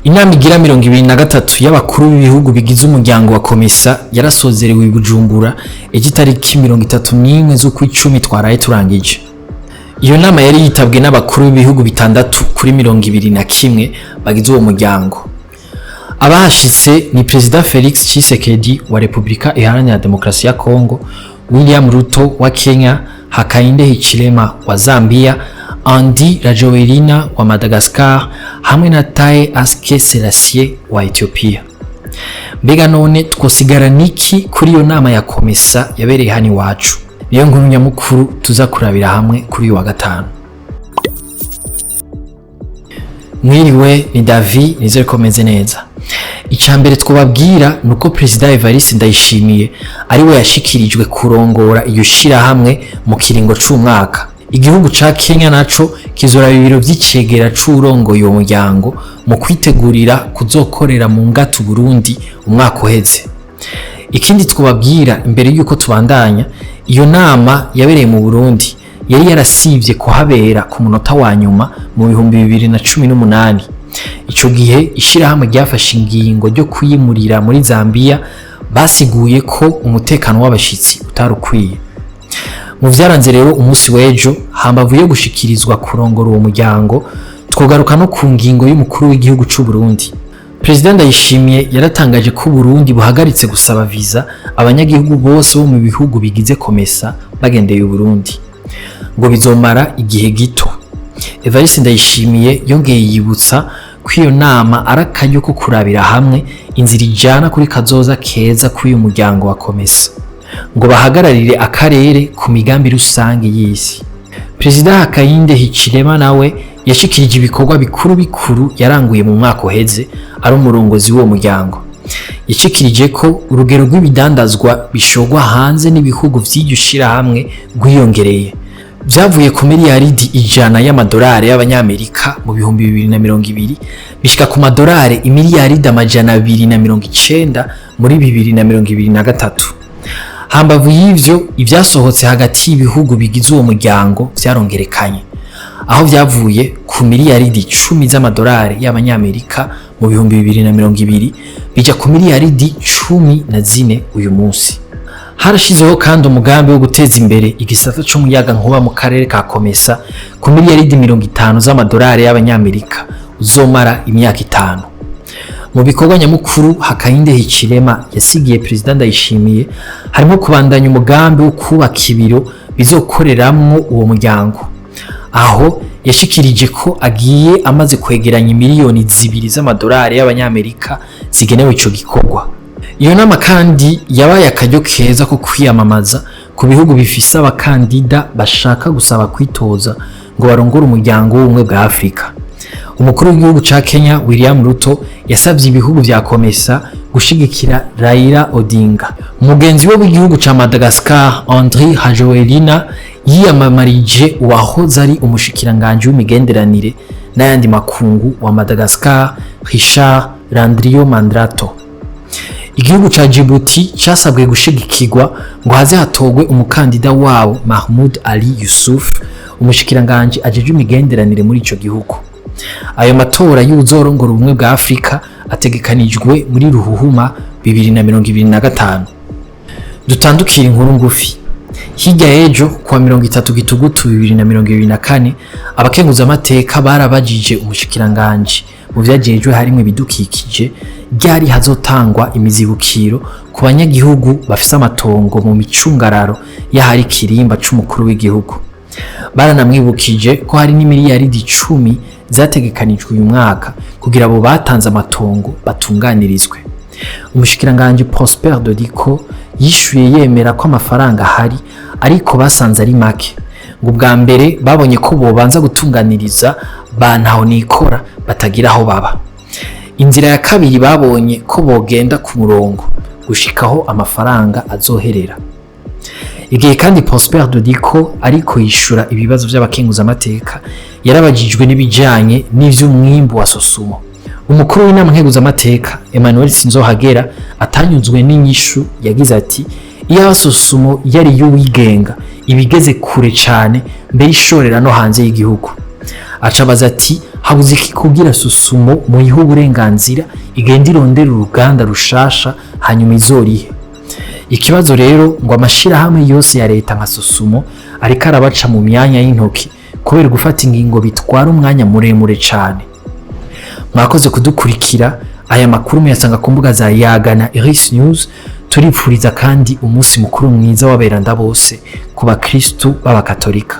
Inama igira 23 y'abakuru b'ibihugu bigize umuryango wa Komesa yarasozerewe i Bujumbura igitariki 31 z'ukwicumi twaraye turangije. Iyo nama yari yitabwe n'abakuru b'ibihugu bitandatu kuri 21 bagize uwo muryango. Abahashitse ni President Felix Tshisekedi wa Republika Iharanira Demokarasi ya Kongo, William Ruto wa Kenya, Hakainde Hichilema wa Zambia, Andi Rajoelina wa Madagascar hamwe na Taye Aske Selassie wa Ethiopia. Mbega none twosigara niki kuri iyo nama ya Komesa yabereye hani wacu? Niyo nkuru nyamukuru tuza kurabira hamwe kuri wa gatanu. Mwiriwe ni David nizere komeze neza. Icambere twobabwira nuko President Evariste Ndayishimiye ari we yashikirijwe kurongora iyo shira hamwe mu kiringo c'umwaka. Igihugu ca Kenya naco kizora ibiro vy'icegera c'urongoye uwo muryango mu kwitegurira kuzokorera mu ngatu Burundi umwaka uheze. Ikindi twobabwira imbere yuko tubandanya, iyo nama yabereye mu Burundi yari yarasivye kuhabera ku munota wa nyuma mu 2018. Ico gihe ishirahamwe ryafashe ingingo ryo kuyimurira muri Zambia, basiguye ko umutekano w'abashitsi utarukwiye. Mu vyaranze rero umunsi w'ejo, hambavu yo gushikirizwa kurongora uwo muryango, twogaruka no ku ngingo y'umukuru w'igihugu c'u Burundi. President Ndayishimiye yaratangaje ko Burundi buhagaritse gusaba visa abanyagihugu bose bo mu bihugu bigize Komesa bagendeye u Burundi, ngo bizomara igihe gito. Evariste Ndayishimiye yongeye yibutsa ko iyo nama arakaryo ko kurabira hamwe inzira ijana kuri kazoza keza k'uyu muryango wa Komesa, ngo bahagararire akarere ku migambi rusange y'isi. President Hakainde Hichilema nawe yashikirije ibikorwa bikuru yaranguye mu mwaka uheze ari umurongozi w'uwo muryango. Yashikirije ko urugero rw'ibidandazwa bishogwa hanze n'ibihugu vy'igishira hamwe rwiyongereye, vyavuye ku miliyaridi 100 y'amadolari y'abanyamerika mu 2020 bishika ku madolari imiliyaridi 290 muri 2023. Hambavu y'ivyo, ivyasohotse hagati y'ibihugu bigize uwo muryango vyarongerekanye, aho vyavuye ku miliyaridi 10 z'amadolari y'abanyamerika mu 2020 bija ku miliyaridi 14 uyu munsi. Harashizeho kandi umugambi wo guteza imbere igisata c'umuyaga nkuba mu karere ka Komesa ku miliyaridi 50 z'amadolari y'abanyamerika uzomara imyaka 5. Mu bikorwa nyamukuru Hakainde Hichilema yasigiye President Ndayishimiye harimo kubandanya umugambi wo kubaka ibiro bizokoreramwo uwo muryango, aho yashikirije ko agiye amaze kwegeranya miliyoni 2 z'amadolari y'abanyamerika zigenewe ico gikorwa. Iyo nama kandi yabaye akaryo keza ko kwiyamamaza ku bihugu bifise abakandida bashaka gusaba kwitoza ngo barongore umuryango w'ubumwe bwa Afrika. Umukuru w'igihugu ca Kenya William Ruto yasavye ibihugu vya Komesa gushigikira Raila Odinga. Umugenzi we w'igihugu ca Madagascar Andi Rajoelina yiyamamarije uwahoze ari umushikiranganje w'imigenderanire n'ayandi makungu wa Madagascar Richard Randriamandrato. Igihugu ca Djibouti casabwe gushigikirwa ngo haze hatogwe umukandida wabo Mahmoud Ali Yusuf, umushikiranganje ajeje imigenderanire muri ico gihugu. Ayo matora y'uzorongora ubumwe bwa Afrika ategekanijwe muri Ruhuhuma 2025. Dutandukira inkuru ngufi. Hirya ejo kwa 30 Gitugutu 2024, abakenguza amateka barabajije umushikiranganje mu vyajejwe harimo ibidukikije ryari hazotangwa imizibukiro ku banyagihugu bafise amatongo mu micungararo y'ahari kirimba c'umukuru w'igihugu. Baranamwibukije ko hari n'imiliyaridi 10 zategekanijwe uyu mwaka kugira abo batanze amatongo batunganirizwe. Umushikiranganje Prosper Dodiko yishuye yemera ko amafaranga hari, ariko basanze ari make. Ngo bwa mbere babonye ko bobanza gutunganiriza bantaho nikora batagira aho baba. Inzira ya kabiri babonye ko bogenda ku murongo gushikaho amafaranga azoherera. Igihe kandi Prosper Dodiko ariko yishura ibibazo by'abakenguza amateka, yarabajijwe n'ibijanye n'ivy'umwimbu wa Sosumo. Umukuru w'inama nkeguza amateka Emmanuel Sinzohagera atanyuzwe n'inyishu, yagize ati iyo Sosumo yari y'uwigenga ibigeze kure cyane mbere ishorera no hanze y'igihugu. acabaza ati habuze iki kugira Sosumo muyihe uburenganzira igenda irondera uruganda rushasha hanyuma izorihe. Ikibazo rero ngo amashirahamwe yose ya leta nka Sosumo ariko arabaca mu myanya y'intoki kubera gufata ingingo bitwara umwanya muremure cyane. Mwakoze kudukurikira, aya makuru muyasanga ku mbuga za Yaga na Iris News. Turipfuriza kandi umunsi mukuru mwiza w'aberanda bose ku bakristu b'abakatolika.